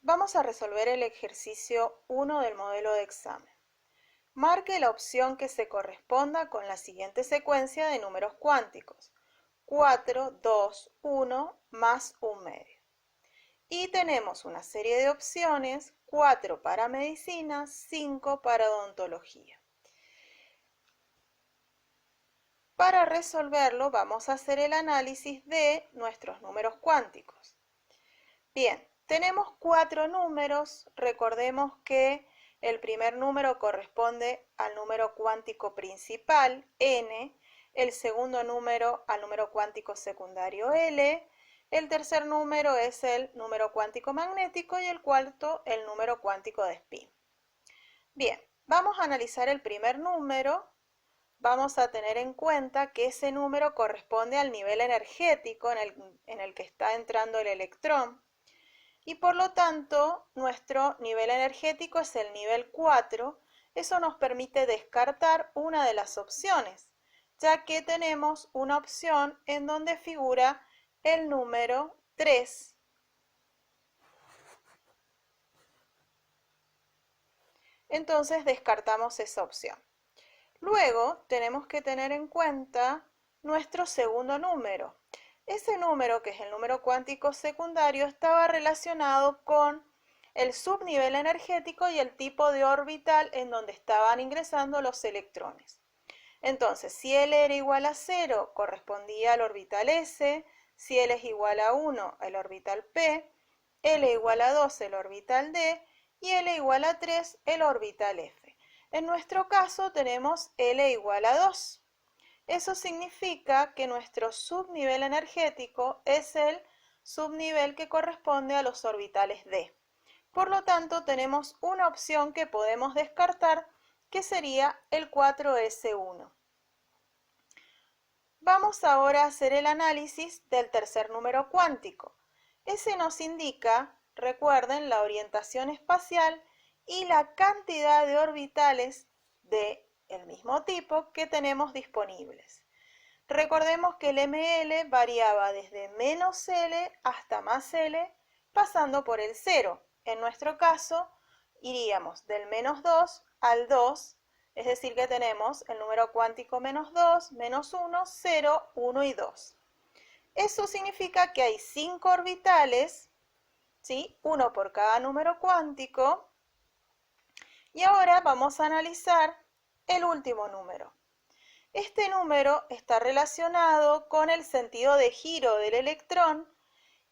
Vamos a resolver el ejercicio 1 del modelo de examen. Marque la opción que se corresponda con la siguiente secuencia de números cuánticos: 4, 2, 1 más un medio. Y tenemos una serie de opciones: 4 para medicina, 5 para odontología. Para resolverlo vamos a hacer el análisis de nuestros números cuánticos. Bien, tenemos 4 números. Recordemos que el primer número corresponde al número cuántico principal, n, el segundo número al número cuántico secundario, L, el tercer número es el número cuántico magnético y el cuarto el número cuántico de spin. Bien, vamos a analizar el primer número. Vamos a tener en cuenta que ese número corresponde al nivel energético en el que está entrando el electrón. Y por lo tanto, nuestro nivel energético es el nivel 4. Eso nos permite descartar una de las opciones, ya que tenemos una opción en donde figura el número 3. Entonces descartamos esa opción. Luego tenemos que tener en cuenta nuestro segundo número. Ese número, que es el número cuántico secundario, estaba relacionado con el subnivel energético y el tipo de orbital en donde estaban ingresando los electrones. Entonces, si L era igual a 0, correspondía al orbital S; si L es igual a 1, el orbital P; L igual a 2, el orbital D; y L igual a 3, el orbital F. En nuestro caso tenemos L igual a 2. Eso significa que nuestro subnivel energético es el subnivel que corresponde a los orbitales D. Por lo tanto, tenemos una opción que podemos descartar, que sería el 4s1. Vamos ahora a hacer el análisis del tercer número cuántico. Ese nos indica, recuerden, la orientación espacial y la cantidad de orbitales del mismo tipo que tenemos disponibles. Recordemos que el ML variaba desde menos L hasta más L, pasando por el 0. En nuestro caso, iríamos del menos 2 al 2, es decir que tenemos el número cuántico menos 2, menos 1, 0, 1 y 2. Eso significa que hay 5 orbitales, ¿sí? Uno por cada número cuántico. Y ahora vamos a analizar el último número. Este número está relacionado con el sentido de giro del electrón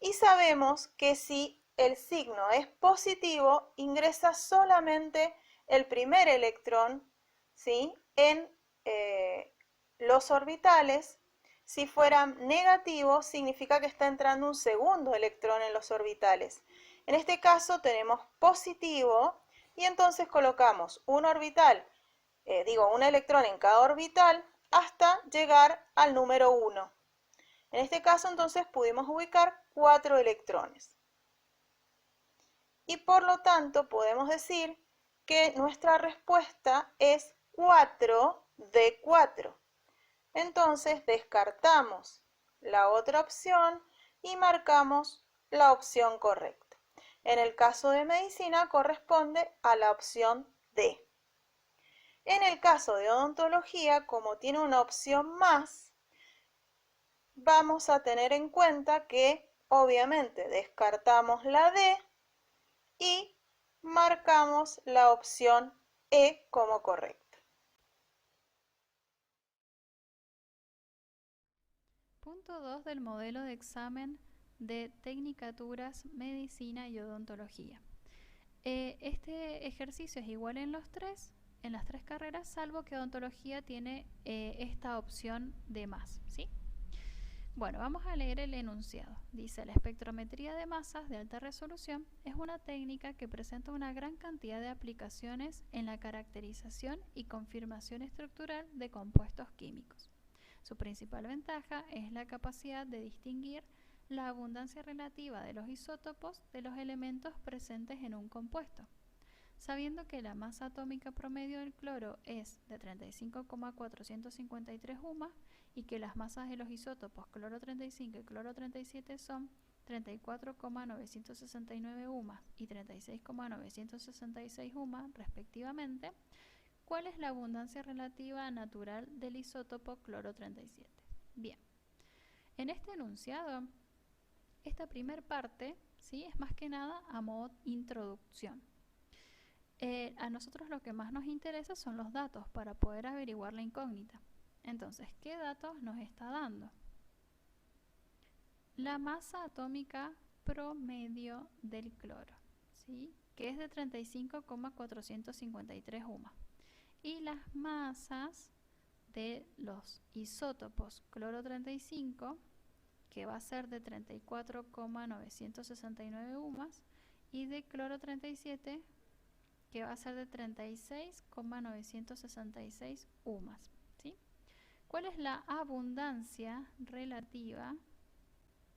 y sabemos que si el signo es positivo, ingresa solamente el primer electrón, ¿sí?, en los orbitales. Si fuera negativo, significa que está entrando un segundo electrón en los orbitales. En este caso tenemos positivo y entonces colocamos un orbital, un electrón en cada orbital hasta llegar al número 1. En este caso entonces pudimos ubicar 4 electrones. Y por lo tanto podemos decir que nuestra respuesta es 4d4. Entonces descartamos la otra opción y marcamos la opción correcta. En el caso de medicina corresponde a la opción D. En el caso de odontología, como tiene una opción más, vamos a tener en cuenta que obviamente descartamos la D y marcamos la opción E como correcta. Punto 2 del modelo de examen de Tecnicaturas, Medicina y Odontología. Este ejercicio es igual en las tres carreras, salvo que odontología tiene esta opción de más, ¿sí? Bueno, vamos a leer el enunciado. Dice: la espectrometría de masas de alta resolución es una técnica que presenta una gran cantidad de aplicaciones en la caracterización y confirmación estructural de compuestos químicos. Su principal ventaja es la capacidad de distinguir la abundancia relativa de los isótopos de los elementos presentes en un compuesto. Sabiendo que la masa atómica promedio del cloro es de 35,453 UMA y que las masas de los isótopos cloro 35 y cloro 37 son 34,969 UMAS y 36,966 UMAS respectivamente, ¿cuál es la abundancia relativa natural del isótopo cloro 37? Bien, en este enunciado, esta primer parte, ¿sí?, es más que nada a modo introducción. A nosotros lo que más nos interesa son los datos para poder averiguar la incógnita. Entonces, ¿qué datos nos está dando? La masa atómica promedio del cloro, ¿sí?, que es de 35,453 UMAS. Y las masas de los isótopos cloro 35, que va a ser de 34,969 UMAS, y de cloro 37, que va a ser de 36,966 UMAS, ¿sí? ¿Cuál es la abundancia relativa?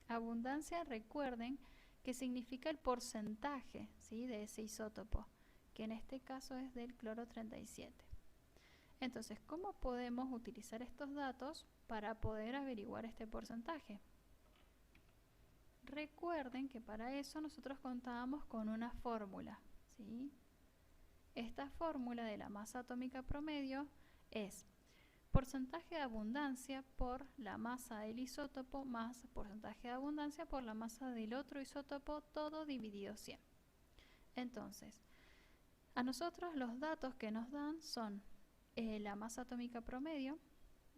Abundancia, recuerden que significa el porcentaje, ¿sí?, de ese isótopo, que en este caso es del cloro 37. Entonces, ¿cómo podemos utilizar estos datos para poder averiguar este porcentaje? Recuerden que para eso nosotros contábamos con una fórmula, ¿sí? Esta fórmula de la masa atómica promedio es porcentaje de abundancia por la masa del isótopo más porcentaje de abundancia por la masa del otro isótopo, todo dividido 100. Entonces, a nosotros los datos que nos dan son la masa atómica promedio,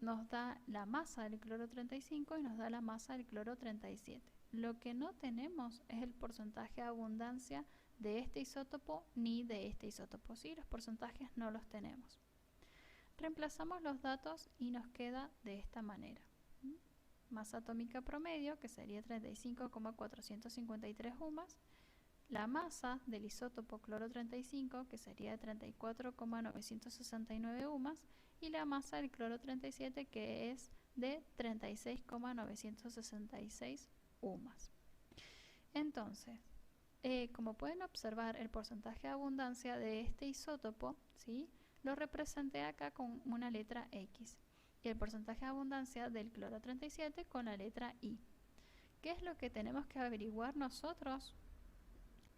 nos da la masa del cloro 35 y nos da la masa del cloro 37. Lo que no tenemos es el porcentaje de abundancia de este isótopo ni de este isótopo, ¿sí? Los porcentajes no los tenemos. Reemplazamos los datos y nos queda de esta manera. Masa atómica promedio, que sería 35,453 UMAS, la masa del isótopo cloro 35, que sería de 34,969 UMAS, y la masa del cloro 37, que es de 36,966 UMAS. Entonces, como pueden observar, el porcentaje de abundancia de este isótopo, ¿sí?, lo representé acá con una letra X, y el porcentaje de abundancia del cloro 37 con la letra Y. ¿Qué es lo que tenemos que averiguar nosotros?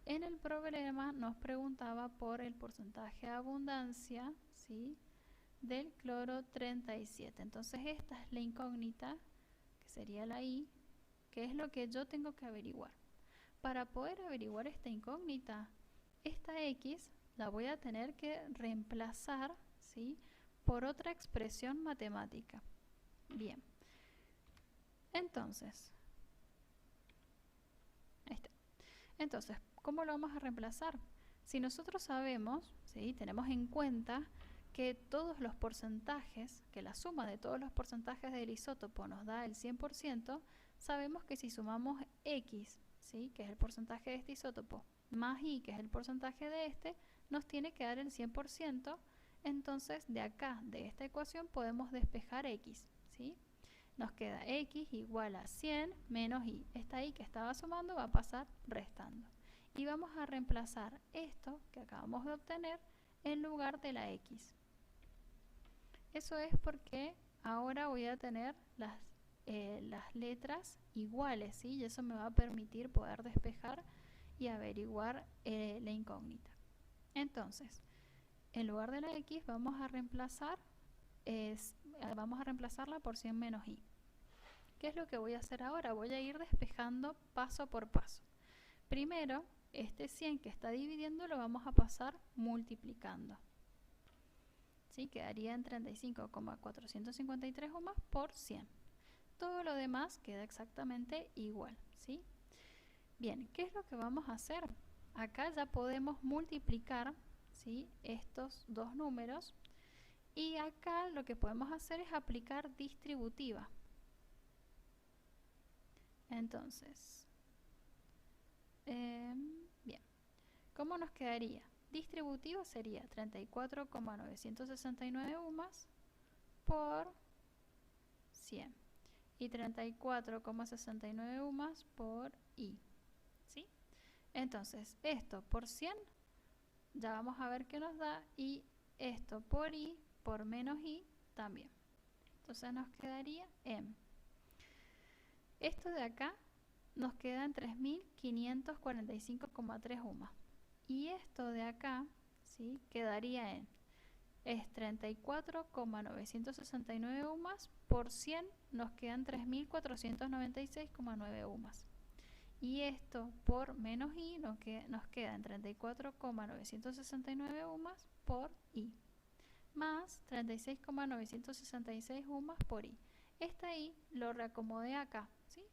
En el problema nos preguntaba por el porcentaje de abundancia, ¿sí?, del cloro 37. Entonces esta es la incógnita, que sería la Y, que es lo que yo tengo que averiguar. Para poder averiguar esta incógnita, esta X la voy a tener que reemplazar, ¿sí?, por otra expresión matemática. Bien, entonces, ahí está. Entonces, ¿cómo lo vamos a reemplazar? Si nosotros sabemos, ¿sí?, tenemos en cuenta que todos los porcentajes, que la suma de todos los porcentajes del isótopo nos da el 100%, sabemos que si sumamos X, ¿sí?, que es el porcentaje de este isótopo, más Y, que es el porcentaje de este, nos tiene que dar el 100%. Entonces, de acá, de esta ecuación, podemos despejar X, ¿sí? Nos queda X igual a 100 menos Y. Esta Y que estaba sumando va a pasar restando. Y vamos a reemplazar esto que acabamos de obtener en lugar de la X. Eso es porque ahora voy a tener las letras iguales, ¿sí? Y eso me va a permitir poder despejar y averiguar la incógnita. Entonces, en lugar de la X vamos a reemplazarla por 100 menos Y. ¿Qué es lo que voy a hacer ahora? Voy a ir despejando paso por paso. Primero, este 100 que está dividiendo lo vamos a pasar multiplicando, ¿sí? Quedaría en 35,453 UMAS por 100. Todo lo demás queda exactamente igual, ¿sí? Bien, ¿qué es lo que vamos a hacer? Acá ya podemos multiplicar, ¿sí?, estos dos números, y acá lo que podemos hacer es aplicar distributiva. Entonces, bien, ¿cómo nos quedaría? Distributiva sería 34,969 UMAS por 100 y 34,69 UMAS por Y, ¿sí? Entonces, esto por 100 ya vamos a ver qué nos da, y esto por Y, por menos Y también. Entonces nos quedaría M. Esto de acá nos quedan 3.545,3 UMAS. Y esto de acá, ¿sí?, quedaría en 34,969 UMAS por 100 nos quedan 3.496,9 UMAS. Y esto por menos I nos quedan 34,969 UMAS por I, más 36,966 UMAS por I. Esta I lo reacomodé acá, ¿sí?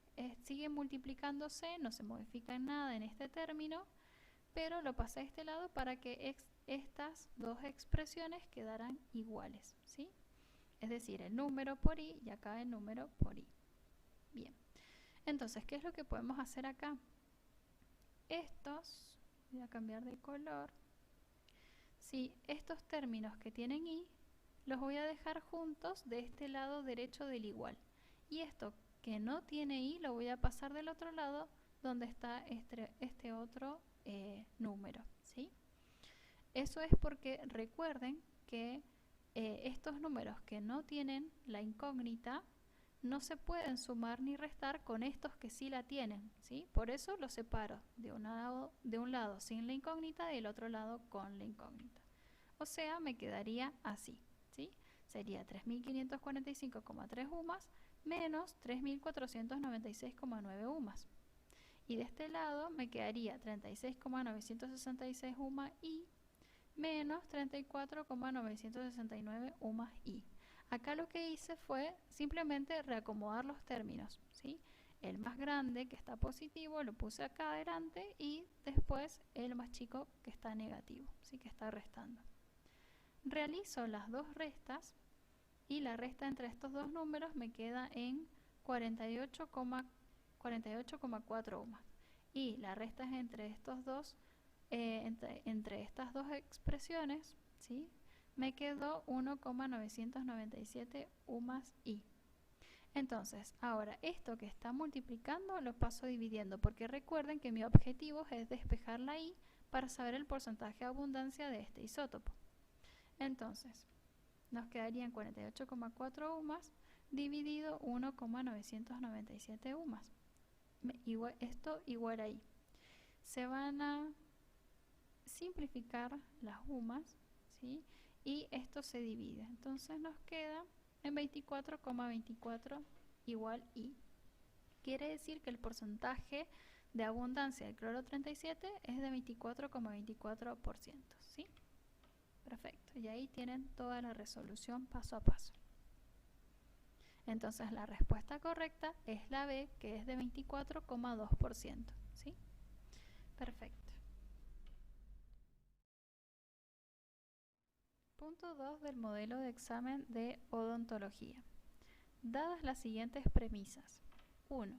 Sigue multiplicándose, no se modifica en nada en este término, pero lo pasé a este lado para que estas dos expresiones quedaran iguales, ¿sí? Es decir, el número por I y acá el número por I. Bien, entonces, ¿qué es lo que podemos hacer acá? Voy a cambiar de color. Sí, estos términos que tienen I los voy a dejar juntos de este lado derecho del igual. Y esto que no tiene I lo voy a pasar del otro lado donde está este otro número, ¿sí? Eso es porque recuerden que estos números que no tienen la incógnita no se pueden sumar ni restar con estos que sí la tienen, ¿sí? Por eso los separo de un lado sin la incógnita y del otro lado con la incógnita. O sea, me quedaría así, ¿sí? Sería 3.545,3 UMAS menos 3.496,9 UMAS. Y de este lado me quedaría 36,966 UMAS I menos 34,969 UMAS I. Acá lo que hice fue simplemente reacomodar los términos, ¿sí? El más grande que está positivo lo puse acá adelante y después el más chico que está negativo, ¿sí?, que está restando. Realizo las dos restas y la resta entre estos dos números me queda en 48,4 UMAS. Y la resta es entre estos dos, entre estas dos expresiones, ¿sí?, me quedó 1,997 UMAS I. Entonces, ahora esto que está multiplicando lo paso dividiendo, porque recuerden que mi objetivo es despejar la I para saber el porcentaje de abundancia de este isótopo. Entonces, nos quedarían 48,4 UMAS dividido 1,997 UMAS. Esto igual a I. Se van a simplificar las UMAS, ¿sí?, y esto se divide. Entonces nos queda en 24,24 igual I. Quiere decir que el porcentaje de abundancia del cloro 37 es de 24,24%, ¿sí? Perfecto, y ahí tienen toda la resolución paso a paso. Entonces la respuesta correcta es la B, que es de 24,2%, ¿sí? Perfecto. Punto 2 del modelo de examen de odontología. Dadas las siguientes premisas. 1.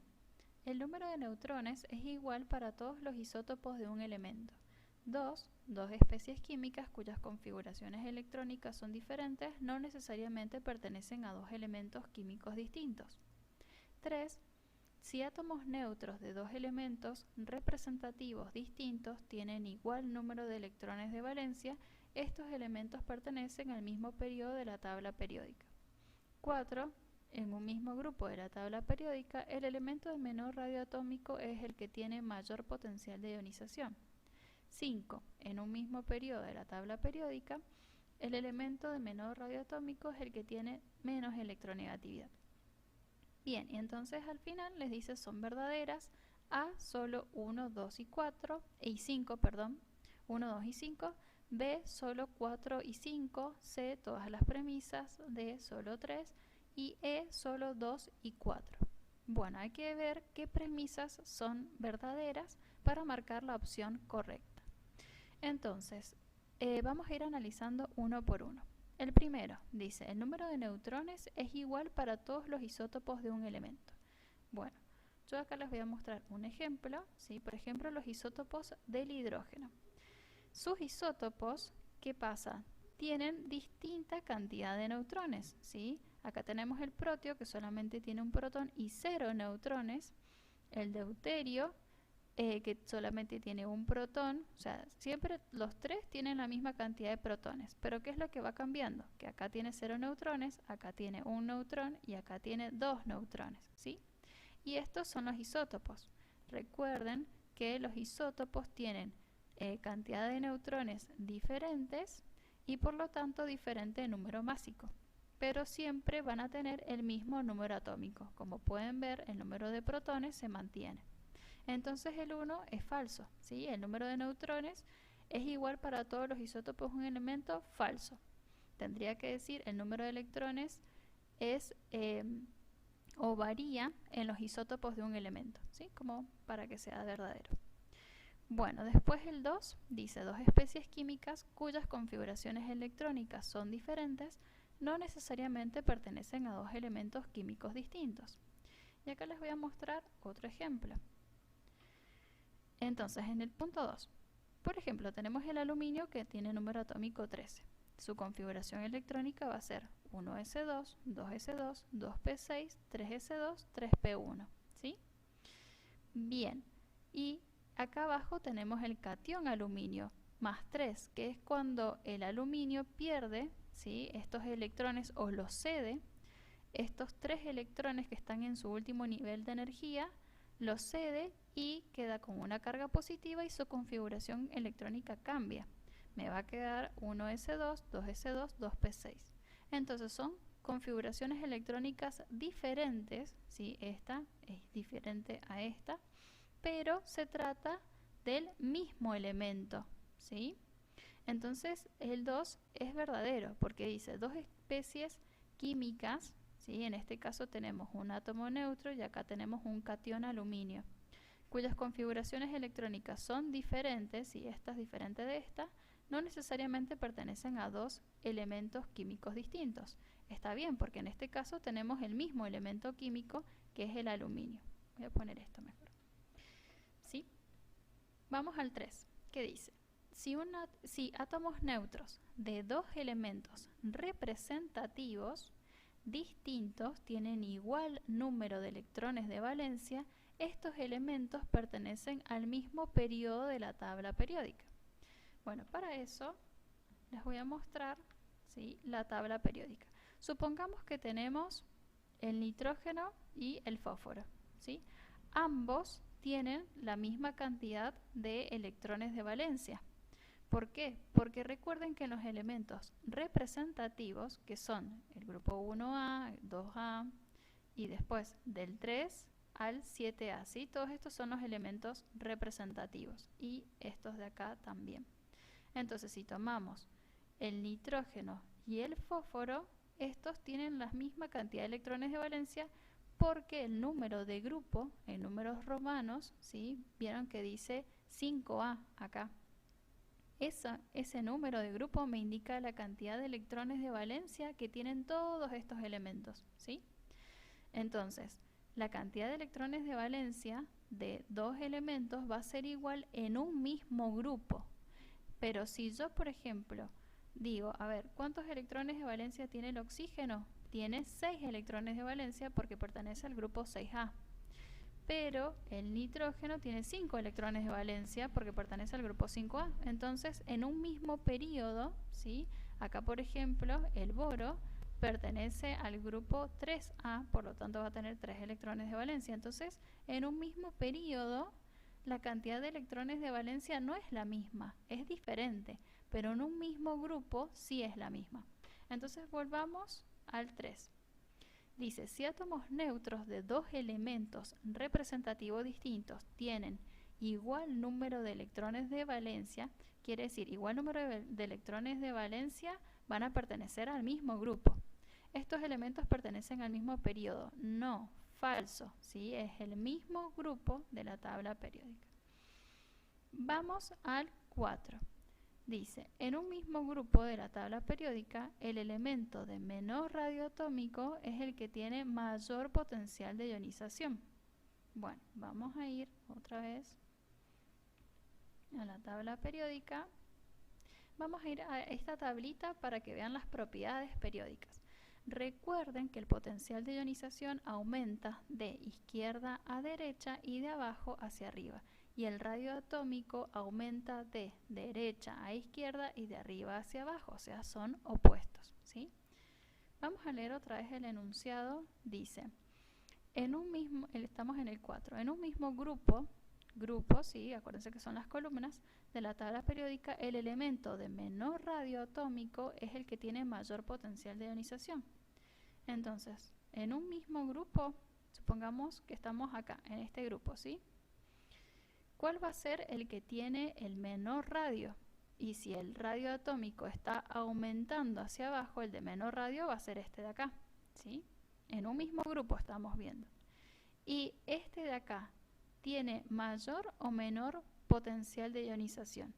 El número de neutrones es igual para todos los isótopos de un elemento. 2. Dos especies químicas cuyas configuraciones electrónicas son diferentes no necesariamente pertenecen a dos elementos químicos distintos. 3. Si átomos neutros de dos elementos representativos distintos tienen igual número de electrones de valencia, estos elementos pertenecen al mismo periodo de la tabla periódica. 4. En un mismo grupo de la tabla periódica, el elemento de menor radio atómico es el que tiene mayor potencial de ionización. 5. En un mismo periodo de la tabla periódica, el elemento de menor radio atómico es el que tiene menos electronegatividad. Bien, y entonces al final les dice son verdaderas A solo 1, 2 y 4, y 5, perdón, 1, 2 y 5, B solo 4 y 5, C todas las premisas, D solo 3 y E solo 2 y 4. Bueno, hay que ver qué premisas son verdaderas para marcar la opción correcta. Entonces, vamos a ir analizando uno por uno. El primero dice, el número de neutrones es igual para todos los isótopos de un elemento. Bueno, yo acá les voy a mostrar un ejemplo, ¿sí? Por ejemplo, los isótopos del hidrógeno. Sus isótopos, ¿qué pasa? Tienen distinta cantidad de neutrones, ¿sí? Acá tenemos el proteo, que solamente tiene un protón y 0 neutrones. El deuterio, que solamente tiene un protón. O sea, siempre los tres tienen la misma cantidad de protones. Pero ¿qué es lo que va cambiando? Que acá tiene 0 neutrones, acá tiene un neutrón y acá tiene 2 neutrones, ¿sí? Y estos son los isótopos. recuerden que los isótopos tienen cantidad de neutrones diferentes y por lo tanto diferente número másico, pero siempre van a tener el mismo número atómico. Como pueden ver, el número de protones se mantiene. Entonces el 1 es falso, ¿sí? El número de neutrones es igual para todos los isótopos de un elemento, falso. Tendría que decir el número de electrones es o varía en los isótopos de un elemento, ¿sí? Como para que sea verdadero. Bueno, después el 2 dice dos especies químicas cuyas configuraciones electrónicas son diferentes, no necesariamente pertenecen a dos elementos químicos distintos. Y acá les voy a mostrar otro ejemplo. Entonces, en el punto 2, por ejemplo, tenemos el aluminio que tiene número atómico 13. Su configuración electrónica va a ser 1s2, 2s2, 2p6, 3s2, 3p1, ¿sí? Bien, y acá abajo tenemos el catión aluminio más 3, que es cuando el aluminio pierde, ¿sí?, estos electrones o los cede. Estos 3 electrones que están en su último nivel de energía los cede y queda con una carga positiva y su configuración electrónica cambia. Me va a quedar 1s2, 2s2, 2p6. Entonces son configuraciones electrónicas diferentes, ¿sí? Esta es diferente a esta, pero se trata del mismo elemento, ¿sí? Entonces el 2 es verdadero porque dice dos especies químicas, ¿sí? En este caso tenemos un átomo neutro y acá tenemos un catión aluminio, cuyas configuraciones electrónicas son diferentes, y esta es diferente de esta, no necesariamente pertenecen a dos elementos químicos distintos. Está bien, porque en este caso tenemos el mismo elemento químico, que es el aluminio. Voy a poner esto mejor. ¿Sí? Vamos al 3, que dice: si átomos neutros de dos elementos representativos distintos tienen igual número de electrones de valencia, estos elementos pertenecen al mismo periodo de la tabla periódica. Bueno, para eso les voy a mostrar, ¿sí?, la tabla periódica. Supongamos que tenemos el nitrógeno y el fósforo, ¿sí? Ambos tienen la misma cantidad de electrones de valencia. ¿Por qué? Porque recuerden que los elementos representativos, que son el grupo 1A, 2A y después del 3 al 7A, ¿sí? Todos estos son los elementos representativos y estos de acá también. Entonces, si tomamos el nitrógeno y el fósforo, estos tienen la misma cantidad de electrones de valencia porque el número de grupo, en números romanos, ¿sí?, vieron que dice 5A acá. Ese número de grupo me indica la cantidad de electrones de valencia que tienen todos estos elementos, ¿sí? Entonces, la cantidad de electrones de valencia de dos elementos va a ser igual en un mismo grupo. Pero si yo, por ejemplo, digo, a ver, ¿cuántos electrones de valencia tiene el oxígeno? Tiene 6 electrones de valencia porque pertenece al grupo 6A. Pero el nitrógeno tiene 5 electrones de valencia porque pertenece al grupo 5A. Entonces, en un mismo periodo, ¿sí?, acá, por ejemplo, el boro pertenece al grupo 3A, por lo tanto va a tener 3 electrones de valencia. Entonces, en un mismo periodo, la cantidad de electrones de valencia no es la misma, es diferente, pero en un mismo grupo sí es la misma. Entonces, volvamos al 3. Dice, si átomos neutros de dos elementos representativos distintos tienen igual número de electrones de valencia, quiere decir, igual número de electrones de valencia van a pertenecer al mismo grupo. Estos elementos pertenecen al mismo periodo. No, falso, ¿sí? Es el mismo grupo de la tabla periódica. Vamos al 4. Dice, en un mismo grupo de la tabla periódica, el elemento de menor radio atómico es el que tiene mayor potencial de ionización. Bueno, vamos a ir otra vez a la tabla periódica. Vamos a ir a esta tablita para que vean las propiedades periódicas. Recuerden que el potencial de ionización aumenta de izquierda a derecha y de abajo hacia arriba. Y el radio atómico aumenta de derecha a izquierda y de arriba hacia abajo, o sea, son opuestos, ¿sí? Vamos a leer otra vez el enunciado. Dice, estamos en el 4, en un mismo grupo grupo, ¿sí? Acuérdense que son las columnas de la tabla periódica, el elemento de menor radio atómico es el que tiene mayor potencial de ionización. Entonces, en un mismo grupo, supongamos que estamos acá, en este grupo, ¿sí? ¿Cuál va a ser el que tiene el menor radio? Y si el radio atómico está aumentando hacia abajo, el de menor radio va a ser este de acá, ¿sí? En un mismo grupo estamos viendo. Y este de acá, ¿tiene mayor o menor potencial de ionización?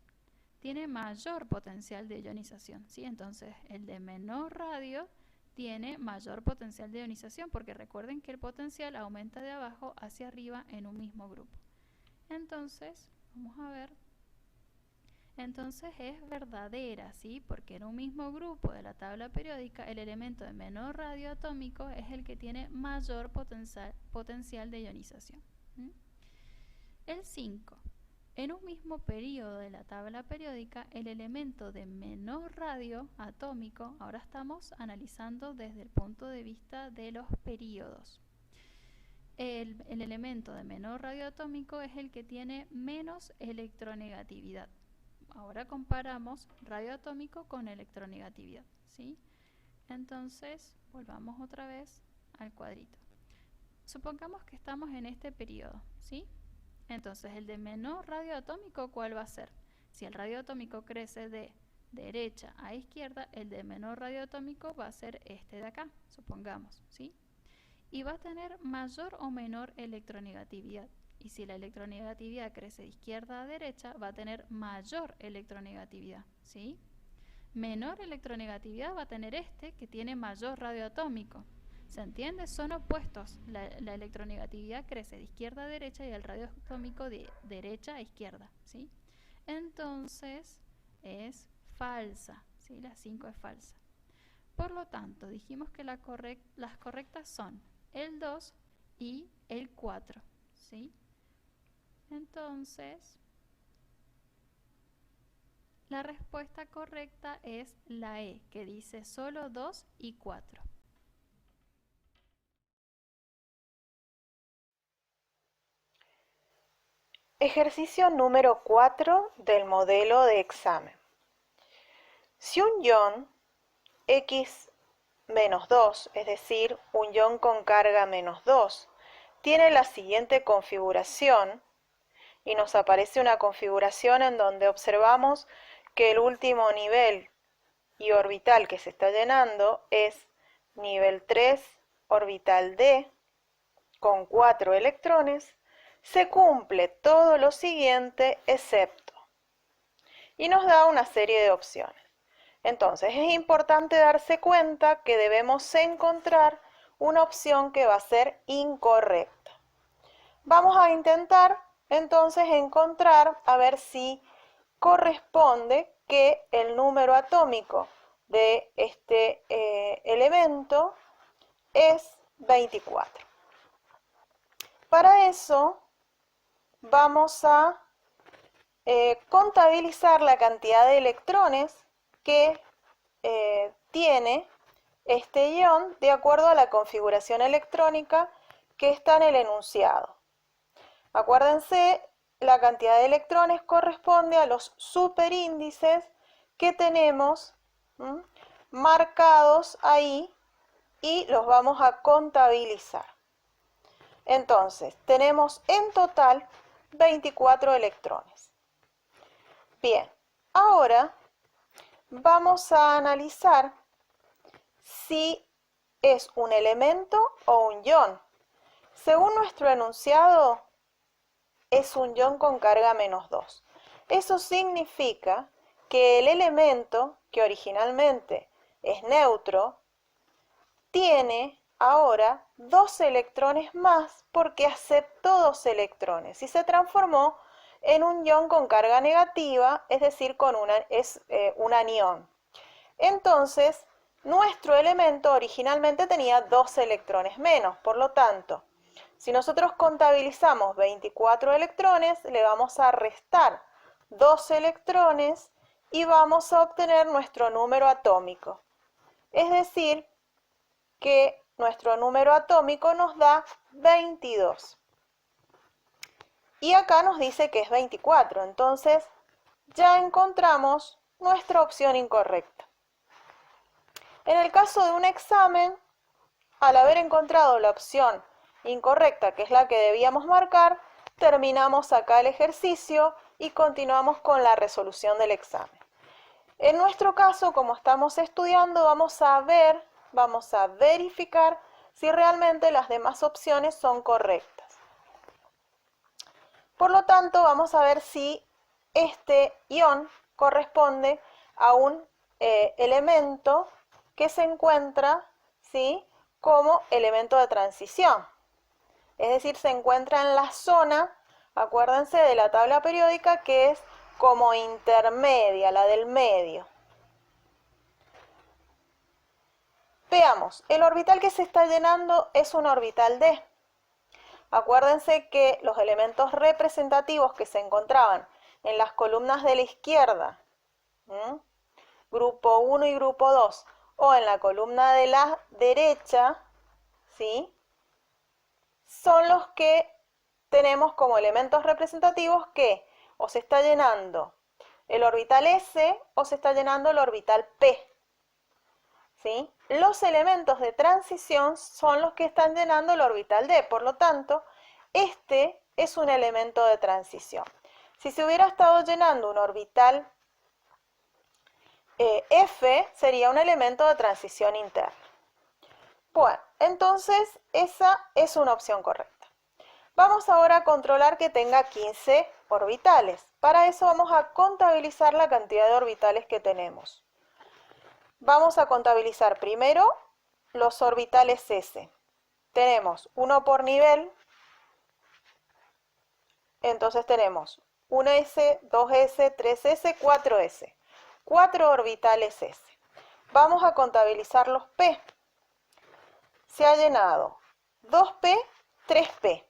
Tiene mayor potencial de ionización, ¿sí? Entonces, el de menor radio tiene mayor potencial de ionización, porque recuerden que el potencial aumenta de abajo hacia arriba en un mismo grupo. Entonces, vamos a ver. Entonces es verdadera, ¿sí? Porque en un mismo grupo de la tabla periódica, el elemento de menor radio atómico es el que tiene mayor potencial de ionización. El 5. En un mismo periodo de la tabla periódica, el elemento de menor radio atómico, ahora estamos analizando desde el punto de vista de los períodos. El elemento de menor radio atómico es el que tiene menos electronegatividad. Ahora comparamos radio atómico con electronegatividad, ¿sí? Entonces, volvamos otra vez al cuadrito. Supongamos que estamos en este periodo, ¿sí? Entonces, el de menor radio atómico, ¿cuál va a ser? Si el radio atómico crece de derecha a izquierda, el de menor radio atómico va a ser este de acá, supongamos, ¿sí? Y va a tener mayor o menor electronegatividad. Y si la electronegatividad crece de izquierda a derecha, va a tener mayor electronegatividad, ¿sí? Menor electronegatividad va a tener este, que tiene mayor radio atómico. ¿Se entiende? Son opuestos. La electronegatividad crece de izquierda a derecha y el radio atómico de derecha a izquierda, ¿sí? Entonces, es falsa, ¿sí? La 5 es falsa. Por lo tanto, dijimos que las correctas son el 2 y el 4, ¿sí? Entonces, la respuesta correcta es la E, que dice solo 2 y 4. Ejercicio número 4 del modelo de examen. Si un ion X-2, es decir, un ion con carga -2, tiene la siguiente configuración, y nos aparece una configuración en donde observamos que el último nivel y orbital que se está llenando es nivel 3, orbital D, con 4 electrones, se cumple todo lo siguiente excepto. Y nos da una serie de opciones. Entonces es importante darse cuenta que debemos encontrar una opción que va a ser incorrecta. Vamos a intentar entonces encontrar a ver si corresponde que el número atómico de este elemento es 24. Para eso vamos a contabilizar la cantidad de electrones que tiene este ion de acuerdo a la configuración electrónica que está en el enunciado. Acuérdense, la cantidad de electrones corresponde a los superíndices que tenemos marcados ahí y los vamos a contabilizar. Entonces, tenemos en total 24 electrones. Bien, ahora vamos a analizar si es un elemento o un ion. Según nuestro enunciado, es un ion con carga -2. Eso significa que el elemento, que originalmente es neutro, tiene ahora 2 electrones más porque aceptó 2 electrones y se transformó en un ion con carga negativa, es decir, un anión. Entonces, nuestro elemento originalmente tenía 2 electrones menos, por lo tanto, si nosotros contabilizamos 24 electrones, le vamos a restar 2 electrones y vamos a obtener nuestro número atómico. Es decir, que nuestro número atómico nos da 22. y acá nos dice que es 24. Entonces ya encontramos nuestra opción incorrecta. En el caso de un examen, al haber encontrado la opción incorrecta, que es la que debíamos marcar, terminamos acá el ejercicio y continuamos con la resolución del examen. En nuestro caso, como estamos estudiando, vamos a verificar si realmente las demás opciones son correctas. Por lo tanto, vamos a ver si este ion corresponde a un elemento que se encuentra, ¿sí?, como elemento de transición. Es decir, se encuentra en la zona, acuérdense de la tabla periódica, que es como intermedia, la del medio. Veamos, el orbital que se está llenando es un orbital D. Acuérdense que los elementos representativos que se encontraban en las columnas de la izquierda, grupo 1 y grupo 2, o en la columna de la derecha, ¿sí?, son los que tenemos como elementos representativos que o se está llenando el orbital S o se está llenando el orbital P. ¿Sí? Los elementos de transición son los que están llenando el orbital D, por lo tanto, este es un elemento de transición. Si se hubiera estado llenando un orbital F, sería un elemento de transición interna. Bueno, entonces esa es una opción correcta. Vamos ahora a controlar que tenga 15 orbitales. Para eso vamos a contabilizar la cantidad de orbitales que tenemos. Vamos a contabilizar primero los orbitales S. Tenemos uno por nivel, entonces tenemos 1s, 2s, 3s, 4s. 4 orbitales S. Vamos a contabilizar los P. Se ha llenado 2p, 3p.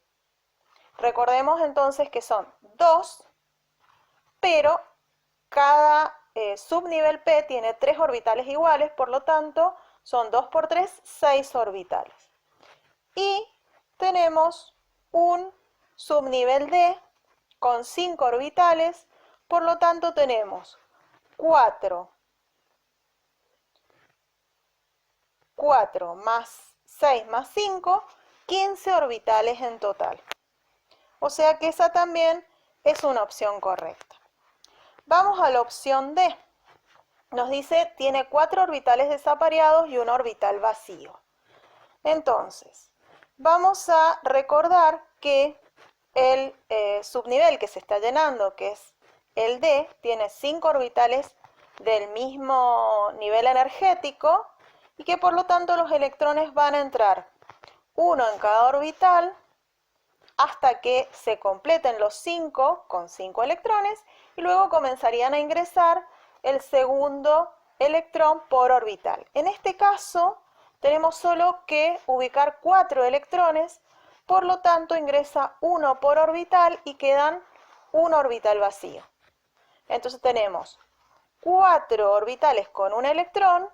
Recordemos entonces que son 2, pero cada subnivel P tiene 3 orbitales iguales, por lo tanto son 2 por 3, 6 orbitales. Y tenemos un subnivel D con 5 orbitales, por lo tanto tenemos 4 más 6 más 5, 15 orbitales en total. O sea que esa también es una opción correcta. Vamos a la opción D. Nos dice, tiene 4 orbitales desapareados y un orbital vacío. Entonces, vamos a recordar que el subnivel que se está llenando, que es el D, tiene 5 orbitales del mismo nivel energético y que por lo tanto los electrones van a entrar uno en cada orbital hasta que se completen los 5 con 5 electrones y luego comenzarían a ingresar el segundo electrón por orbital. En este caso tenemos solo que ubicar 4 electrones, por lo tanto ingresa uno por orbital y quedan un orbital vacío. Entonces tenemos 4 orbitales con un electrón,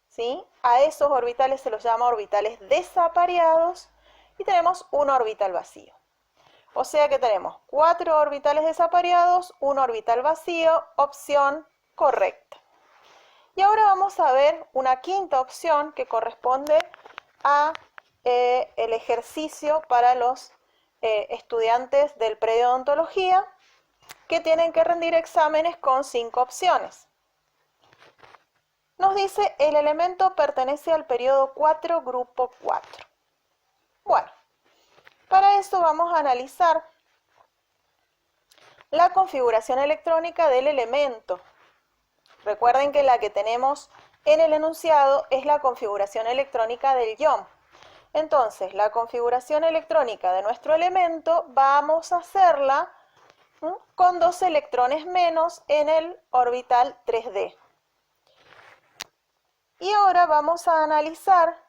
¿sí? A esos orbitales se los llama orbitales desapareados y tenemos un orbital vacío. O sea que tenemos 4 orbitales desapareados, un orbital vacío, opción correcta. Y ahora vamos a ver una quinta opción que corresponde a el ejercicio para los estudiantes del predio de odontología que tienen que rendir exámenes con 5 opciones. Nos dice, el elemento pertenece al periodo 4, grupo 4. Bueno, para eso vamos a analizar la configuración electrónica del elemento. Recuerden que la que tenemos en el enunciado es la configuración electrónica del ion. Entonces, la configuración electrónica de nuestro elemento vamos a hacerla con 2 electrones menos en el orbital 3D. Y ahora vamos a analizar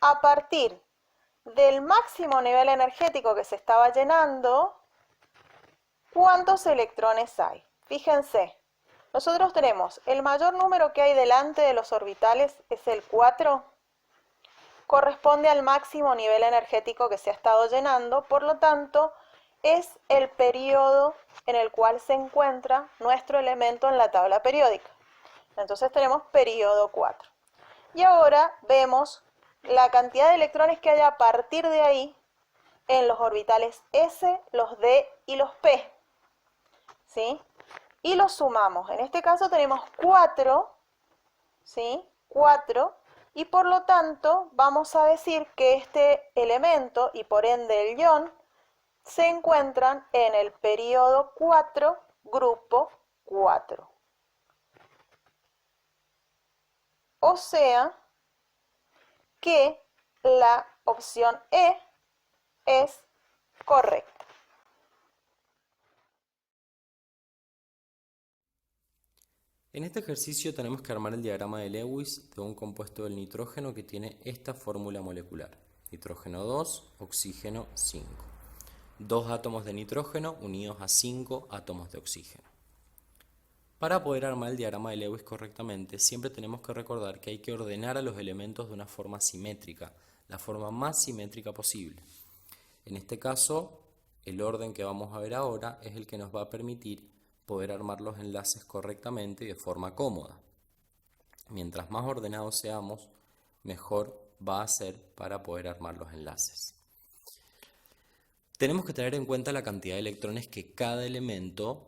a partir del máximo nivel energético que se estaba llenando, ¿cuántos electrones hay? Fíjense, nosotros tenemos el mayor número que hay delante de los orbitales es el 4, corresponde al máximo nivel energético que se ha estado llenando, por lo tanto, es el periodo en el cual se encuentra nuestro elemento en la tabla periódica. Entonces tenemos periodo 4. Y ahora vemos la cantidad de electrones que hay a partir de ahí en los orbitales S, los D y los P. ¿Sí? Y los sumamos. En este caso tenemos 4, ¿sí? 4, y por lo tanto vamos a decir que este elemento y por ende el ion se encuentran en el periodo 4, grupo 4. O sea que la opción E es correcta. En este ejercicio tenemos que armar el diagrama de Lewis de un compuesto del nitrógeno que tiene esta fórmula molecular. Nitrógeno 2, oxígeno 5. 2 átomos de nitrógeno unidos a 5 átomos de oxígeno. Para poder armar el diagrama de Lewis correctamente, siempre tenemos que recordar que hay que ordenar a los elementos de una forma simétrica, la forma más simétrica posible. En este caso, el orden que vamos a ver ahora es el que nos va a permitir poder armar los enlaces correctamente y de forma cómoda. Mientras más ordenados seamos, mejor va a ser para poder armar los enlaces. Tenemos que tener en cuenta la cantidad de electrones que cada elemento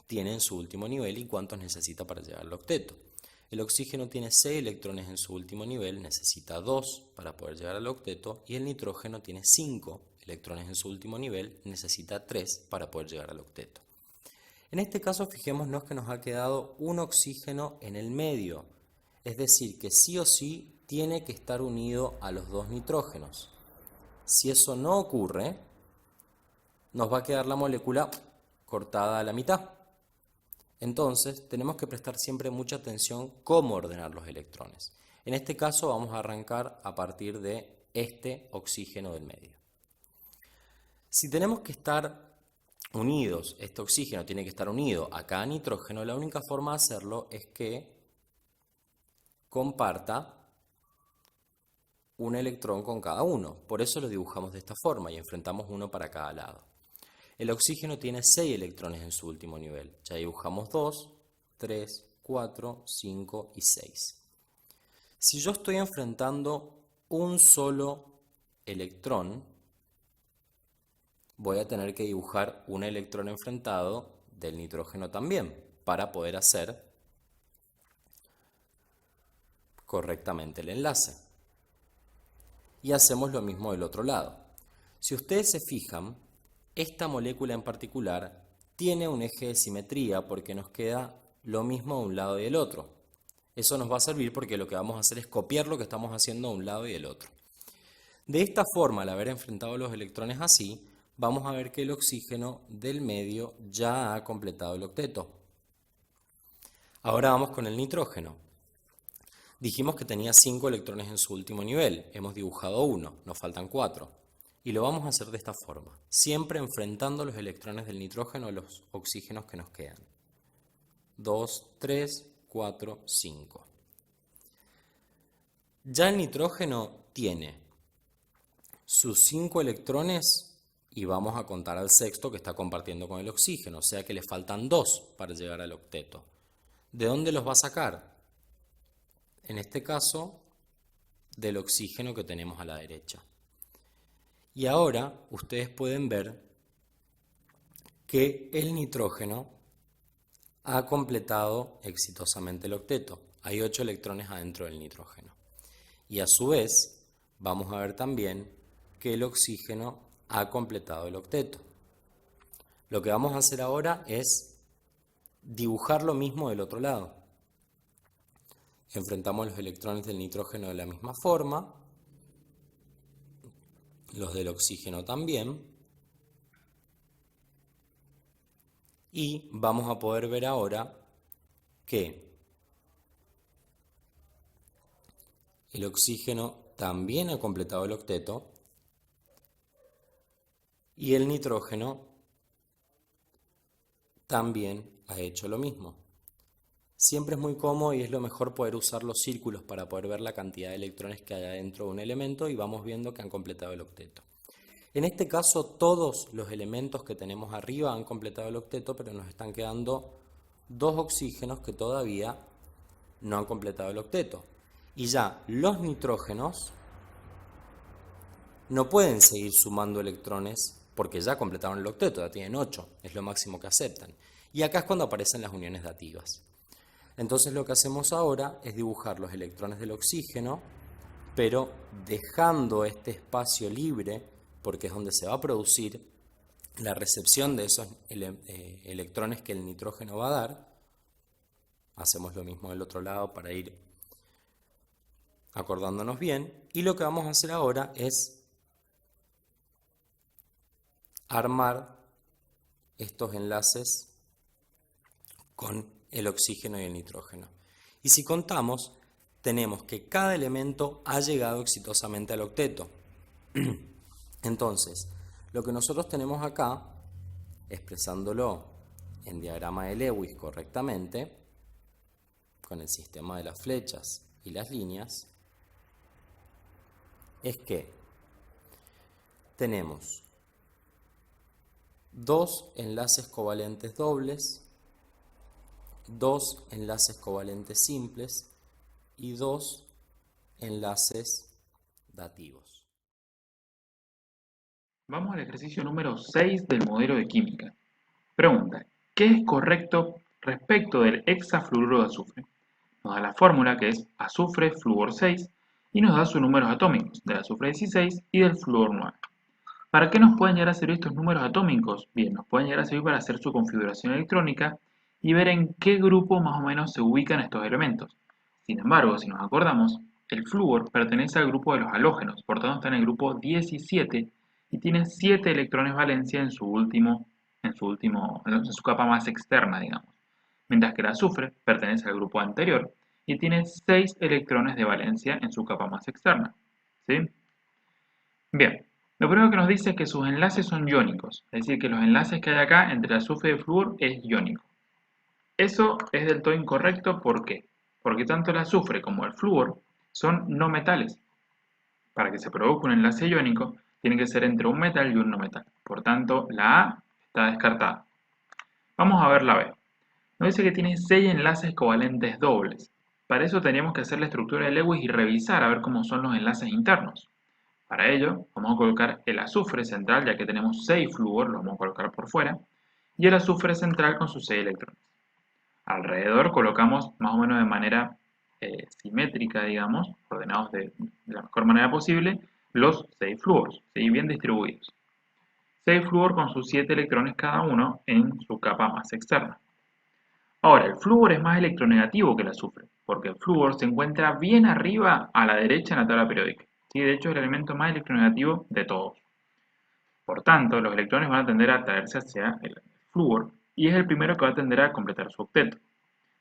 tiene en su último nivel y cuántos necesita para llegar al octeto. El oxígeno tiene 6 electrones en su último nivel, necesita 2 para poder llegar al octeto, y el nitrógeno tiene 5 electrones en su último nivel, necesita 3 para poder llegar al octeto. En este caso, fijémonos que nos ha quedado un oxígeno en el medio, es decir, que sí o sí tiene que estar unido a los 2 nitrógenos. Si eso no ocurre, nos va a quedar la molécula cortada a la mitad. Entonces, tenemos que prestar siempre mucha atención cómo ordenar los electrones. En este caso, vamos a arrancar a partir de este oxígeno del medio. Si tenemos que estar unidos, este oxígeno tiene que estar unido a cada nitrógeno, la única forma de hacerlo es que comparta un electrón con cada uno. Por eso lo dibujamos de esta forma y enfrentamos uno para cada lado. El oxígeno tiene 6 electrones en su último nivel. Ya dibujamos 2, 3, 4, 5 y 6. Si yo estoy enfrentando un solo electrón, voy a tener que dibujar un electrón enfrentado del nitrógeno también, para poder hacer correctamente el enlace. Y hacemos lo mismo del otro lado. Si ustedes se fijan, esta molécula en particular tiene un eje de simetría porque nos queda lo mismo de un lado y del otro. Eso nos va a servir porque lo que vamos a hacer es copiar lo que estamos haciendo de un lado y del otro. De esta forma, al haber enfrentado los electrones así, vamos a ver que el oxígeno del medio ya ha completado el octeto. Ahora vamos con el nitrógeno. Dijimos que tenía 5 electrones en su último nivel, hemos dibujado 1, nos faltan 4. Y lo vamos a hacer de esta forma, siempre enfrentando los electrones del nitrógeno a los oxígenos que nos quedan. 2, 3, 4, 5. Ya el nitrógeno tiene sus 5 electrones y vamos a contar al sexto que está compartiendo con el oxígeno, o sea que le faltan 2 para llegar al octeto. ¿De dónde los va a sacar? En este caso, del oxígeno que tenemos a la derecha. Y ahora ustedes pueden ver que el nitrógeno ha completado exitosamente el octeto. Hay 8 electrones adentro del nitrógeno. Y a su vez, vamos a ver también que el oxígeno ha completado el octeto. Lo que vamos a hacer ahora es dibujar lo mismo del otro lado. Enfrentamos los electrones del nitrógeno de la misma forma, los del oxígeno también, y vamos a poder ver ahora que el oxígeno también ha completado el octeto y el nitrógeno también ha hecho lo mismo. Siempre es muy cómodo y es lo mejor poder usar los círculos para poder ver la cantidad de electrones que hay dentro de un elemento y vamos viendo que han completado el octeto. En este caso, todos los elementos que tenemos arriba han completado el octeto, pero nos están quedando 2 oxígenos que todavía no han completado el octeto. Y ya los nitrógenos no pueden seguir sumando electrones porque ya completaron el octeto, ya tienen 8, es lo máximo que aceptan. Y acá es cuando aparecen las uniones dativas. Entonces lo que hacemos ahora es dibujar los electrones del oxígeno, pero dejando este espacio libre, porque es donde se va a producir la recepción de esos electrones que el nitrógeno va a dar. Hacemos lo mismo del otro lado para ir acordándonos bien. Y lo que vamos a hacer ahora es armar estos enlaces con el oxígeno y el nitrógeno. Y si contamos, tenemos que cada elemento ha llegado exitosamente al octeto. Entonces, lo que nosotros tenemos acá, expresándolo en diagrama de Lewis correctamente, con el sistema de las flechas y las líneas, es que tenemos 2 enlaces covalentes dobles, 2 enlaces covalentes simples y 2 enlaces dativos. Vamos al ejercicio número 6 del modelo de química. Pregunta, ¿qué es correcto respecto del hexafluoruro de azufre? Nos da la fórmula que es azufre flúor 6 y nos da sus números atómicos del azufre 16 y del flúor 9. ¿Para qué nos pueden llegar a servir estos números atómicos? Bien, nos pueden llegar a servir para hacer su configuración electrónica y ver en qué grupo más o menos se ubican estos elementos. Sin embargo, si nos acordamos, el flúor pertenece al grupo de los halógenos, por tanto está en el grupo 17 y tiene 7 electrones valencia en su capa más externa, digamos. Mientras que el azufre pertenece al grupo anterior y tiene 6 electrones de valencia en su capa más externa. ¿Sí? Bien, lo primero que nos dice es que sus enlaces son iónicos, es decir, que los enlaces que hay acá entre el azufre y el flúor es iónico. Eso es del todo incorrecto, ¿por qué? Porque tanto el azufre como el flúor son no metales. Para que se produzca un enlace iónico, tiene que ser entre un metal y un no metal. Por tanto, la A está descartada. Vamos a ver la B. Nos dice que tiene 6 enlaces covalentes dobles. Para eso tendríamos que hacer la estructura de Lewis y revisar a ver cómo son los enlaces internos. Para ello, vamos a colocar el azufre central, ya que tenemos 6 flúor, lo vamos a colocar por fuera, y el azufre central con sus 6 electrones. Alrededor colocamos más o menos de manera simétrica, digamos, ordenados de la mejor manera posible, los 6 flúoros, ¿sí? Bien distribuidos. 6 flúor con sus 7 electrones cada uno en su capa más externa. Ahora, el flúor es más electronegativo que el azufre, porque el flúor se encuentra bien arriba a la derecha en la tabla periódica. ¿Sí? De hecho, es el elemento más electronegativo de todos. Por tanto, los electrones van a tender a atraerse hacia el flúor y es el primero que va a tender a completar su octeto.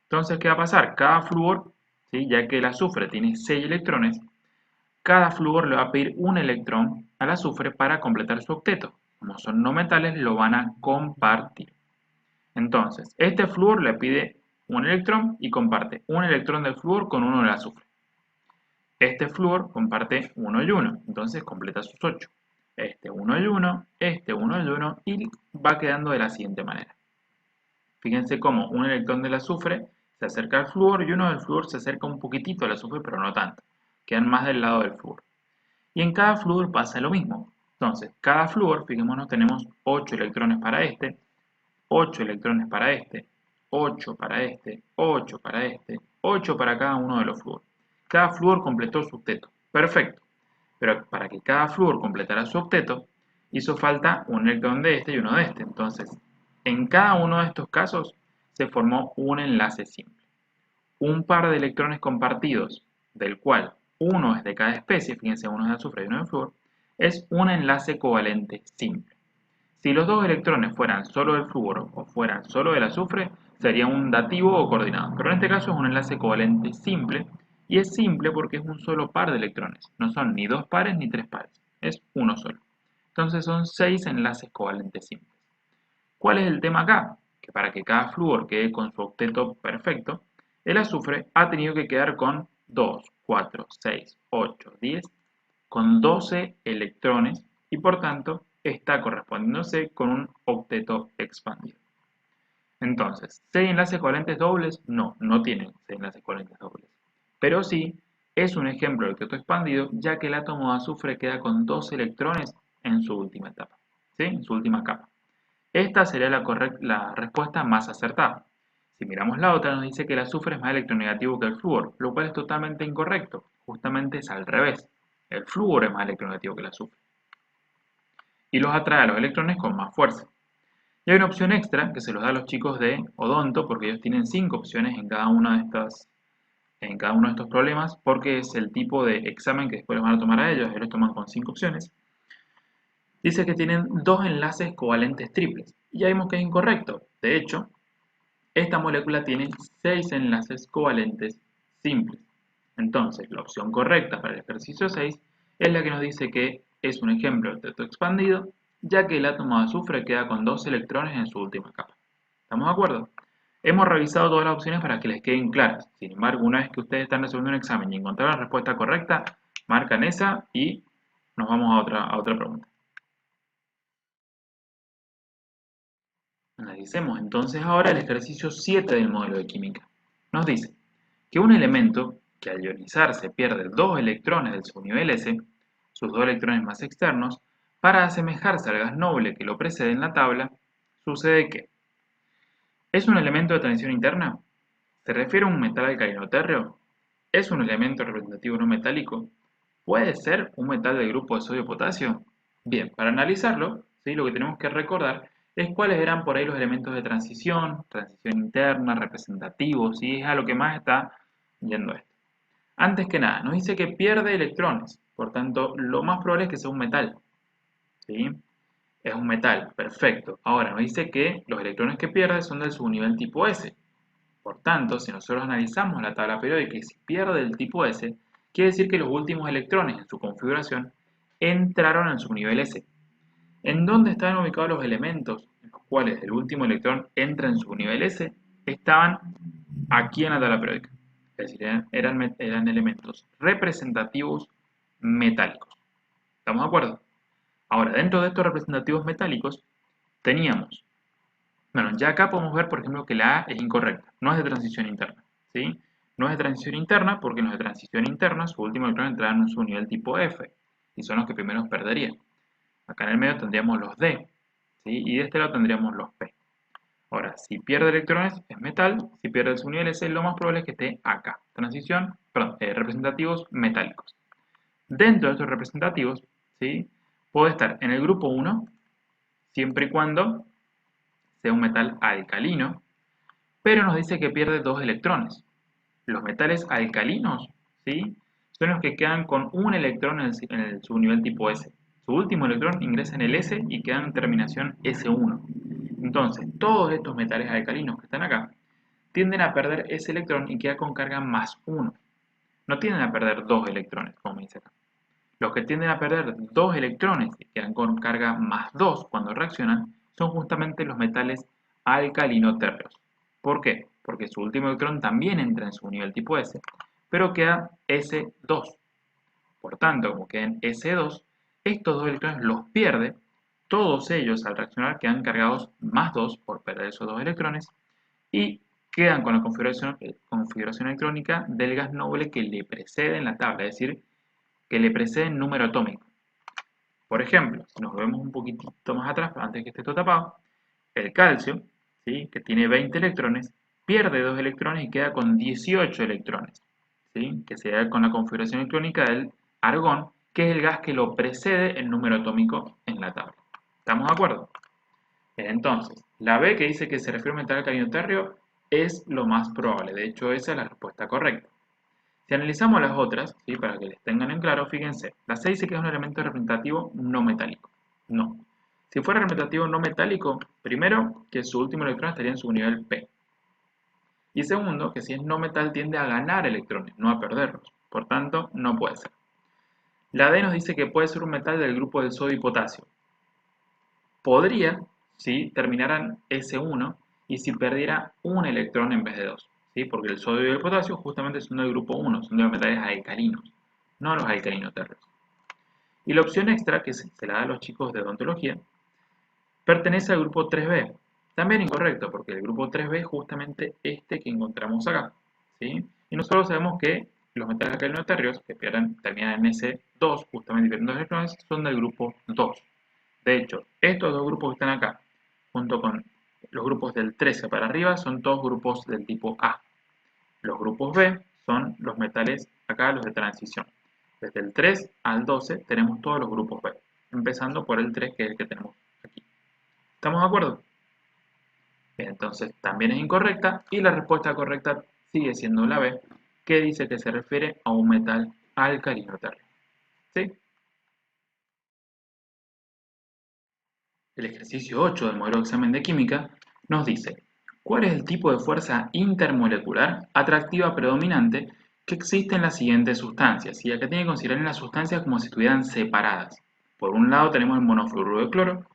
Entonces, ¿qué va a pasar? Cada flúor, ¿sí? Ya que el azufre tiene 6 electrones, cada flúor le va a pedir un electrón al azufre para completar su octeto. Como son no metales, lo van a compartir. Entonces, este flúor le pide un electrón y comparte un electrón del flúor con uno del azufre. Este flúor comparte 1 y 1, entonces completa sus 8. Este 1 y 1, este 1 y 1 y va quedando de la siguiente manera. Fíjense cómo un electrón del azufre se acerca al flúor y uno del flúor se acerca un poquitito al azufre, pero no tanto. Quedan más del lado del flúor. Y en cada flúor pasa lo mismo. Entonces, cada flúor, fijémonos, tenemos 8 electrones para este, 8 electrones para este, 8 para este, 8 para este, 8 para cada uno de los flúor. Cada flúor completó su octeto. Perfecto. Pero para que cada flúor completara su octeto, hizo falta un electrón de este y uno de este. Entonces, en cada uno de estos casos se formó un enlace simple. Un par de electrones compartidos, del cual uno es de cada especie, fíjense, uno es de azufre y uno de flúor, es un enlace covalente simple. Si los dos electrones fueran solo del flúor o fueran solo del azufre, sería un dativo o coordinado. Pero en este caso es un enlace covalente simple, y es simple porque es un solo par de electrones. No son ni 2 pares ni 3 pares, es uno solo. Entonces son 6 enlaces covalentes simples. ¿Cuál es el tema acá? Que para que cada flúor quede con su octeto perfecto, el azufre ha tenido que quedar con 2, 4, 6, 8, 10, con 12 electrones y por tanto está correspondiéndose con un octeto expandido. Entonces, ¿6 enlaces covalentes dobles? No, no tienen 6 enlaces covalentes dobles. Pero sí, es un ejemplo de octeto expandido, ya que el átomo de azufre queda con 2 electrones en su última etapa, ¿sí? En su última capa. Esta sería la respuesta más acertada. Si miramos la otra, nos dice que el azufre es más electronegativo que el flúor, lo cual es totalmente incorrecto. Justamente es al revés. El flúor es más electronegativo que el azufre. Y los atrae a los electrones con más fuerza. Y hay una opción extra que se los da a los chicos de odonto, porque ellos tienen 5 opciones en cada uno de estos problemas, porque es el tipo de examen que después les van a tomar a ellos toman con 5 opciones. Dice que tienen 2 enlaces covalentes triples. Y ya vimos que es incorrecto. De hecho, esta molécula tiene 6 enlaces covalentes simples. Entonces, la opción correcta para el ejercicio 6 es la que nos dice que es un ejemplo de octeto expandido, ya que el átomo de azufre queda con 2 electrones en su última capa. ¿Estamos de acuerdo? Hemos revisado todas las opciones para que les queden claras. Sin embargo, una vez que ustedes están resolviendo un examen y encontraron la respuesta correcta, marcan esa y nos vamos a otra pregunta. Analicemos entonces ahora el ejercicio 7 del modelo de química. Nos dice que un elemento que al ionizarse pierde 2 electrones del subnivel S, sus 2 electrones más externos, para asemejarse al gas noble que lo precede en la tabla, sucede que ¿es un elemento de transición interna? ¿Se refiere a un metal alcalino térreo? ¿Es un elemento representativo no metálico? ¿Puede ser un metal del grupo de sodio-potasio? Bien, para analizarlo, ¿sí? Lo que tenemos que recordar es cuáles eran por ahí los elementos de transición interna, representativos, y es a lo que más está yendo esto. Antes que nada, nos dice que pierde electrones, por tanto, lo más probable es que sea un metal, ¿sí? Es un metal, perfecto. Ahora, nos dice que los electrones que pierde son del subnivel tipo S. Por tanto, si nosotros analizamos la tabla periódica y si pierde el tipo S, quiere decir que los últimos electrones en su configuración entraron en subnivel S. ¿En dónde estaban ubicados los elementos en los cuales el último electrón entra en subnivel S? Estaban aquí en la tabla periódica. Es decir, eran elementos representativos metálicos. ¿Estamos de acuerdo? Ahora, dentro de estos representativos metálicos, teníamos, bueno, ya acá podemos ver, por ejemplo, que la A es incorrecta, no es de transición interna, ¿sí? No es de transición interna porque en los de transición interna su último electrón entrará en un subnivel tipo F, y son los que primero perderían. Acá en el medio tendríamos los D, ¿sí? Y de este lado tendríamos los P. Ahora, si pierde electrones es metal, si pierde el subnivel S, lo más probable es que esté acá. Representativos metálicos. Dentro de estos representativos, ¿sí? Puede estar en el grupo 1, siempre y cuando sea un metal alcalino, pero nos dice que pierde 2 electrones. Los metales alcalinos, ¿sí? Son los que quedan con un electrón en el subnivel tipo S. Su último electrón ingresa en el S y queda en terminación S1. Entonces, todos estos metales alcalinos que están acá tienden a perder ese electrón y queda con carga más 1. No tienden a perder 2 electrones, como me dice acá. Los que tienden a perder 2 electrones y quedan con carga más 2 cuando reaccionan son justamente los metales alcalino-térreos. ¿Por qué? Porque su último electrón también entra en su nivel tipo S, pero queda S2. Por tanto, como quedan S2, estos 2 electrones los pierde. Todos ellos al reaccionar quedan cargados más 2 por perder esos 2 electrones y quedan con la configuración electrónica del gas noble que le precede en la tabla, es decir, que le precede en número atómico. Por ejemplo, si nos vemos un poquitito más atrás, antes que esté todo tapado, el calcio, ¿sí? Que tiene 20 electrones, pierde 2 electrones y queda con 18 electrones, ¿sí? Que se da con la configuración electrónica del argón, que es el gas que lo precede en número atómico en la tabla. ¿Estamos de acuerdo? Entonces, la B que dice que se refiere a un metal alcalino térreo es lo más probable. De hecho, esa es la respuesta correcta. Si analizamos las otras, ¿sí? Para que les tengan en claro, fíjense, la C dice que es un elemento representativo no metálico. No. Si fuera representativo no metálico, primero, que su último electrón estaría en su nivel P. Y segundo, que si es no metal tiende a ganar electrones, no a perderlos. Por tanto, no puede ser. La D nos dice que puede ser un metal del grupo del sodio y potasio. Podría, si terminaran S1 y si perdiera un electrón en vez de 2. ¿Sí? Porque el sodio y el potasio justamente son del grupo 1, son de los metales alcalinos, no los alcalino térreos. Y la opción extra, que se la da a los chicos de odontología, pertenece al grupo 3B. También incorrecto, porque el grupo 3B es justamente este que encontramos acá, ¿sí? Y nosotros sabemos que los metales alcalino-térreos, que terminan en S2, justamente pierden 2 electrones, son del grupo 2. De hecho, estos dos grupos que están acá, junto con los grupos del 13 para arriba, son todos grupos del tipo A. Los grupos B son los metales, acá los de transición. Desde el 3 al 12 tenemos todos los grupos B, empezando por el 3, que es el que tenemos aquí. ¿Estamos de acuerdo? Bien, entonces también es incorrecta y la respuesta correcta sigue siendo la B, que dice que se refiere a un metal alcalino-térreo. ¿Sí? El ejercicio 8 del modelo de examen de química nos dice: ¿cuál es el tipo de fuerza intermolecular atractiva predominante que existe en las siguientes sustancias? Y acá tiene que considerar las sustancias como si estuvieran separadas. Por un lado tenemos el monofluoruro de cloro,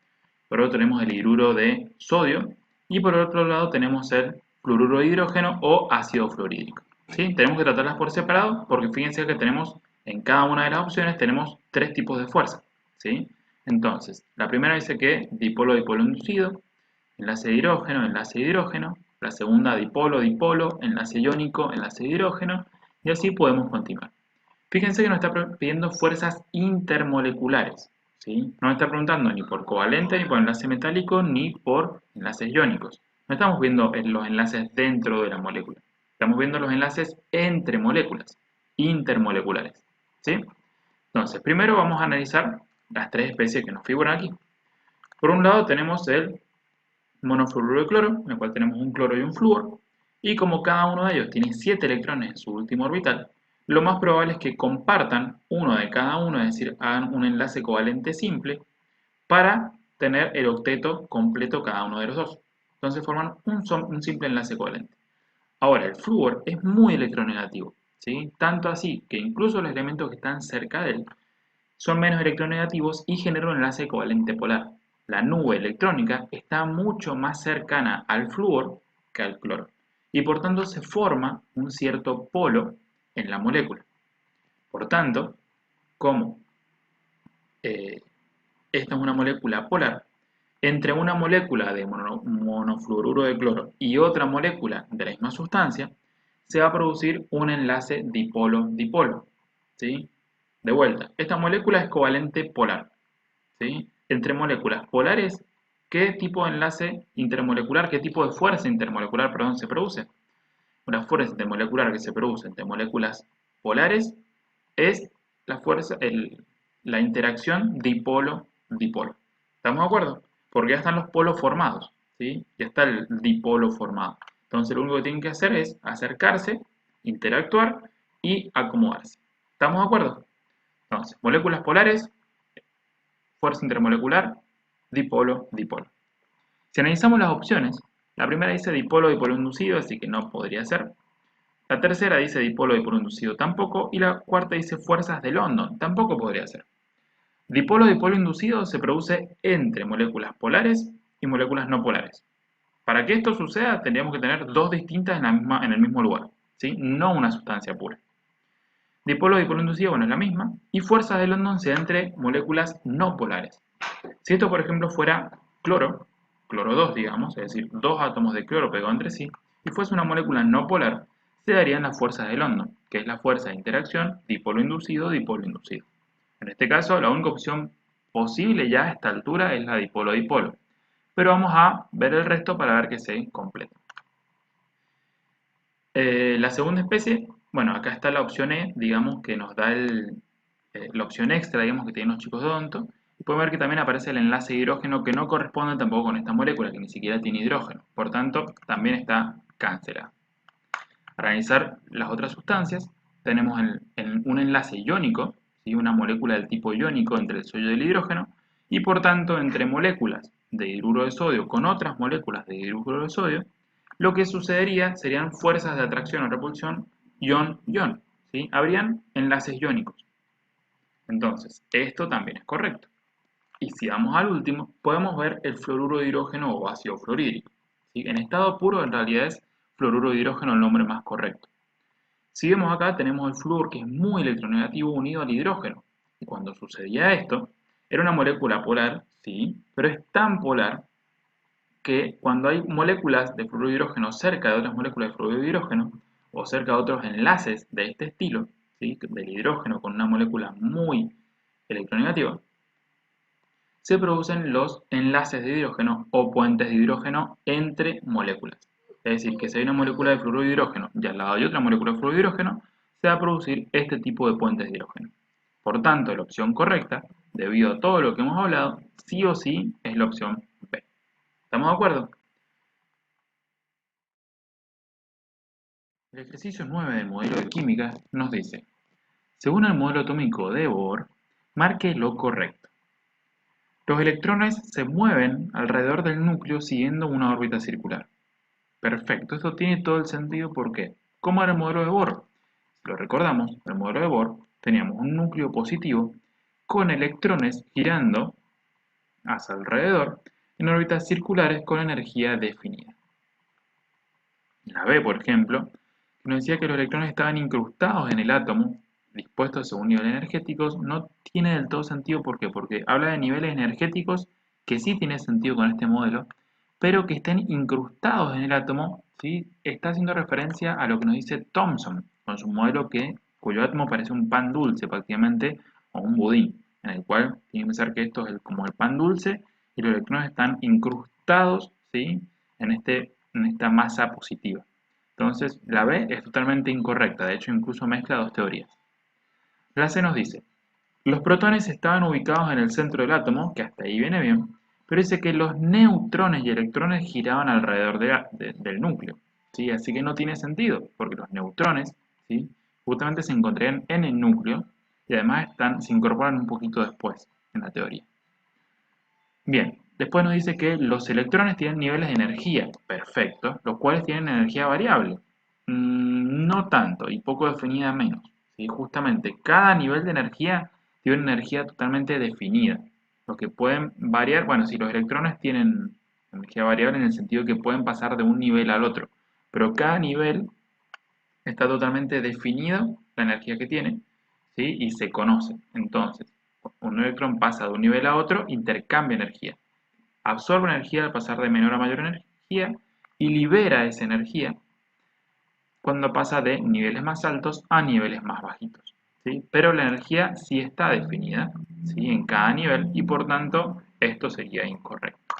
por otro tenemos el hidruro de sodio y por otro lado tenemos el fluoruro de hidrógeno o ácido fluorhídrico. ¿Sí? Tenemos que tratarlas por separado porque fíjense que tenemos en cada una de las opciones tenemos 3 tipos de fuerza. ¿Sí? Entonces, la primera dice que dipolo-dipolo inducido, enlace de hidrógeno, la segunda dipolo-dipolo, enlace iónico, enlace de hidrógeno, y así podemos continuar. Fíjense que nos está pidiendo fuerzas intermoleculares, ¿sí? No nos está preguntando ni por covalente, ni por enlace metálico, ni por enlaces iónicos. No estamos viendo los enlaces dentro de la molécula, estamos viendo los enlaces entre moléculas, intermoleculares, ¿sí? Entonces, primero vamos a analizar las 3 especies que nos figuran aquí. Por un lado tenemos el monofluoruro de cloro, en el cual tenemos un cloro y un flúor, y como cada uno de ellos tiene 7 electrones en su último orbital, lo más probable es que compartan uno de cada uno, es decir, hagan un enlace covalente simple para tener el octeto completo cada uno de los dos. Entonces forman un simple enlace covalente. Ahora, el flúor es muy electronegativo, ¿sí? Tanto así que incluso los elementos que están cerca de él son menos electronegativos y generan un enlace covalente polar. La nube electrónica está mucho más cercana al flúor que al cloro y por tanto se forma un cierto polo en la molécula. Por tanto, como esta es una molécula polar, entre una molécula de monofluoruro de cloro y otra molécula de la misma sustancia, se va a producir un enlace dipolo-dipolo, ¿sí? De vuelta, esta molécula es covalente polar, ¿sí? Entre moléculas polares, ¿qué tipo de enlace intermolecular, qué tipo de fuerza intermolecular, perdón, se produce? Una fuerza intermolecular que se produce entre moléculas polares es la interacción dipolo-dipolo. ¿Estamos de acuerdo? Porque ya están los polos formados, ¿sí? Ya está el dipolo formado. Entonces lo único que tienen que hacer es acercarse, interactuar y acomodarse. ¿Estamos de acuerdo? Entonces, moléculas polares, fuerza intermolecular, dipolo-dipolo. Si analizamos las opciones, la primera dice dipolo-dipolo inducido, así que no podría ser. La tercera dice dipolo-dipolo inducido tampoco. Y la cuarta dice fuerzas de London, tampoco podría ser. Dipolo-dipolo inducido se produce entre moléculas polares y moléculas no polares. Para que esto suceda, tendríamos que tener dos distintas en el mismo lugar, ¿sí? No una sustancia pura. Dipolo-dipolo inducido, bueno, es la misma. Y fuerzas de London se da entre moléculas no polares. Si esto, por ejemplo, fuera cloro 2, digamos, es decir, dos átomos de cloro pegados entre sí, y fuese una molécula no polar, se darían las fuerzas de London, que es la fuerza de interacción dipolo inducido-dipolo inducido. En este caso, la única opción posible ya a esta altura es la dipolo-dipolo, pero vamos a ver el resto para ver que se completa. La segunda especie, bueno, acá está la opción E, digamos, que nos da la opción extra, digamos, que tienen los chicos de odonto. Y pueden ver que también aparece el enlace de hidrógeno que no corresponde tampoco con esta molécula, que ni siquiera tiene hidrógeno. Por tanto, también está cancelada. Para analizar las otras sustancias, tenemos un enlace iónico, ¿sí? Una molécula del tipo iónico entre el sodio y el hidrógeno, y por tanto entre moléculas de hidruro de sodio con otras moléculas de hidruro de sodio, lo que sucedería serían fuerzas de atracción o repulsión ion-ion, ¿sí? Habrían enlaces iónicos. Entonces, esto también es correcto. Y si vamos al último, podemos ver el fluoruro de hidrógeno o ácido fluorhídrico, ¿sí? En estado puro, en realidad es fluoruro de hidrógeno el nombre más correcto. Si vemos acá, tenemos el flúor que es muy electronegativo unido al hidrógeno. Y cuando sucedía esto, era una molécula polar, sí, pero es tan polar que cuando hay moléculas de fluoruro de hidrógeno cerca de otras moléculas de fluoruro de hidrógeno, o cerca de otros enlaces de este estilo, ¿sí? Del hidrógeno con una molécula muy electronegativa, se producen los enlaces de hidrógeno o puentes de hidrógeno entre moléculas. Es decir, que si hay una molécula de fluoruro de hidrógeno y al lado hay otra molécula de fluoruro de hidrógeno, se va a producir este tipo de puentes de hidrógeno. Por tanto, la opción correcta, debido a todo lo que hemos hablado, sí o sí es la opción B. ¿Estamos de acuerdo? El ejercicio 9 del modelo de química nos dice, según el modelo atómico de Bohr, marque lo correcto. Los electrones se mueven alrededor del núcleo siguiendo una órbita circular. Perfecto, esto tiene todo el sentido porque, ¿cómo era el modelo de Bohr? Si lo recordamos, el modelo de Bohr teníamos un núcleo positivo con electrones girando hacia alrededor en órbitas circulares con energía definida. La B, por ejemplo, nos decía que los electrones estaban incrustados en el átomo, dispuestos según niveles energéticos, no tiene del todo sentido. ¿Por qué? Porque habla de niveles energéticos que sí tiene sentido con este modelo, pero que estén incrustados en el átomo, ¿sí? Está haciendo referencia a lo que nos dice Thomson, con su modelo cuyo átomo parece un pan dulce prácticamente, o un budín, en el cual tiene que pensar que esto es como el pan dulce y los electrones están incrustados, ¿sí? en esta masa positiva. Entonces, la B es totalmente incorrecta, de hecho incluso mezcla dos teorías. La C nos dice, los protones estaban ubicados en el centro del átomo, que hasta ahí viene bien, pero dice que los neutrones y electrones giraban alrededor del núcleo, ¿sí? Así que no tiene sentido, porque los neutrones, ¿sí? justamente se encontrarían en el núcleo y además se incorporan un poquito después en la teoría. Bien, después nos dice que los electrones tienen niveles de energía, perfecto, los cuales tienen energía variable. No tanto y poco definida menos. ¿Sí? Justamente, cada nivel de energía tiene una energía totalmente definida. Lo que pueden variar, bueno, si los electrones tienen energía variable en el sentido que pueden pasar de un nivel al otro, pero cada nivel está totalmente definido, la energía que tiene, ¿sí? Y se conoce. Entonces, un electrón pasa de un nivel a otro, intercambia energía. Absorbe energía al pasar de menor a mayor energía y libera esa energía cuando pasa de niveles más altos a niveles más bajitos, ¿sí? Pero la energía sí está definida, ¿sí? en cada nivel y por tanto esto sería incorrecto.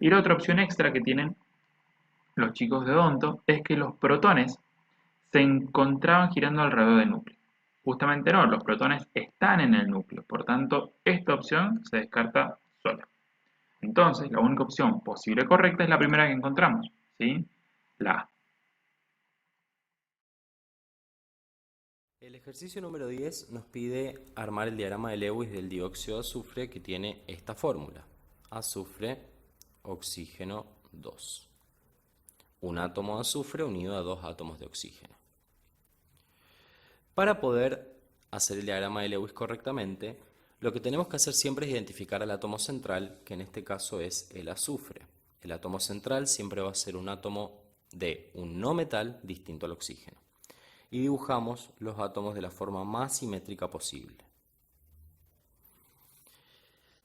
Y la otra opción extra que tienen los chicos de odonto es que los protones se encontraban girando alrededor del núcleo. Justamente no, los protones están en el núcleo, por tanto esta opción se descarta sola. Entonces, la única opción posible correcta es la primera que encontramos, ¿sí? La A. El ejercicio número 10 nos pide armar el diagrama de Lewis del dióxido de azufre que tiene esta fórmula. Azufre, oxígeno 2. Un átomo de azufre unido a dos átomos de oxígeno. Para poder hacer el diagrama de Lewis correctamente, lo que tenemos que hacer siempre es identificar al átomo central, que en este caso es el azufre. El átomo central siempre va a ser un átomo de un no metal distinto al oxígeno. Y dibujamos los átomos de la forma más simétrica posible.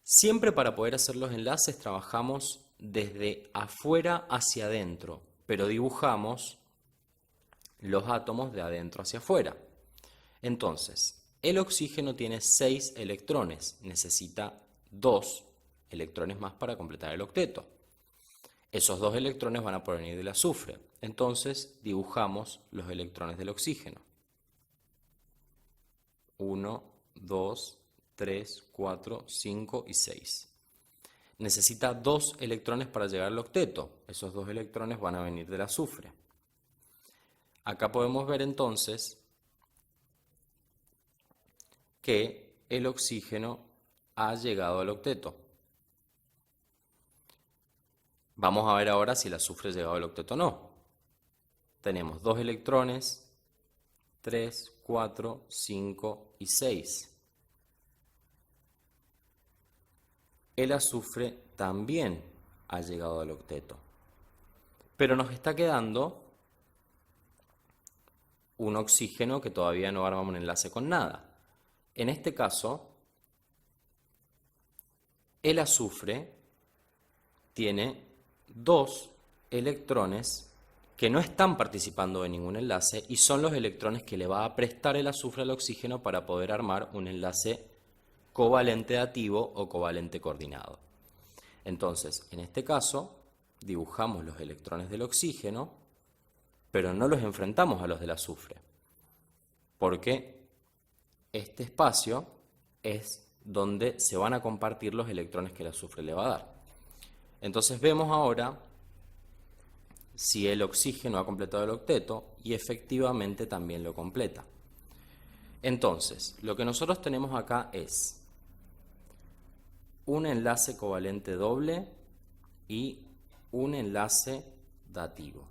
Siempre para poder hacer los enlaces trabajamos desde afuera hacia adentro, pero dibujamos los átomos de adentro hacia afuera. Entonces, el oxígeno tiene 6 electrones, necesita 2 electrones más para completar el octeto. Esos 2 electrones van a provenir del azufre, entonces dibujamos los electrones del oxígeno. 1, 2, 3, 4, 5 y 6. Necesita 2 electrones para llegar al octeto, esos 2 electrones van a venir del azufre. Acá podemos ver entonces que el oxígeno ha llegado al octeto. Vamos a ver ahora si el azufre ha llegado al octeto o no. Tenemos 2 electrones, 3, 4, 5 y 6. El azufre también ha llegado al octeto. Pero nos está quedando un oxígeno que todavía no arma un enlace con nada. En este caso, el azufre tiene 2 electrones que no están participando de ningún enlace y son los electrones que le va a prestar el azufre al oxígeno para poder armar un enlace covalente dativo o covalente coordinado. Entonces, en este caso, dibujamos los electrones del oxígeno, pero no los enfrentamos a los del azufre, porque este espacio es donde se van a compartir los electrones que el azufre le va a dar. Entonces vemos ahora si el oxígeno ha completado el octeto y efectivamente también lo completa. Entonces, lo que nosotros tenemos acá es un enlace covalente doble y un enlace dativo.